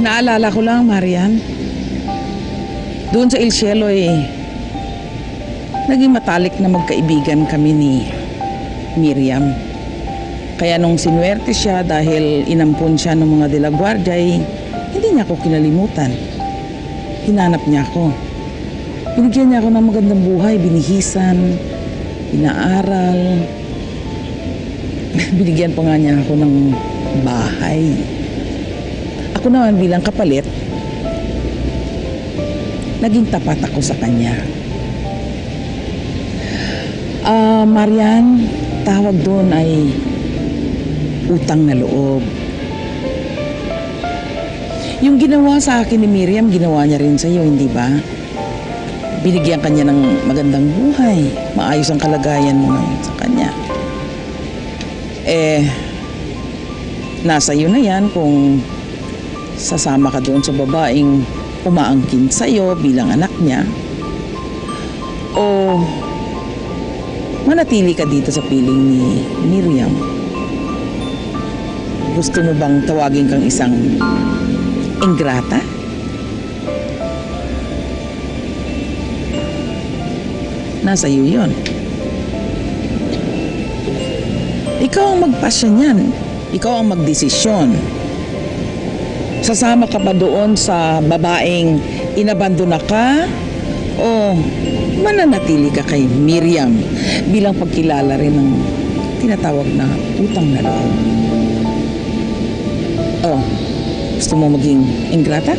Naalala ko lang, Marian. Doon sa El Cielo naging matalik na magkaibigan kami ni Miriam. Kaya nung sinuwerte siya dahil inampun siya ng mga de la Guardia, hindi niya ako kinalimutan. Hinanap niya ako. Binigyan niya ako ng magandang buhay, binihisan, pinaaral. Binigyan pa nga niya ako ng bahay. Ako naman bilang kapalit, naging tapat ako sa kanya. Marian, tawag doon ay utang na loob. Yung ginawa sa akin ni Miriam, ginawa niya rin sa iyo, hindi ba? Binigyan kanya ng magandang buhay, maayos ang kalagayan mo sa kanya. Nasa iyo na yan kung sasama ka doon sa babaeng umaangkin sa iyo bilang anak niya, o manatili ka dito sa piling ni Miriam. Gusto mo bang tawagin kang isang ingrata? Nasa iyo yun. Ikaw ang magpasya niyan. Ikaw ang magdesisyon. Sasama ka ba doon sa babaeng inabandona ka, o mananatili ka kay Miriam bilang pagkilala rin ng tinatawag na utang na loob? Oh, gusto mo maging ingrata?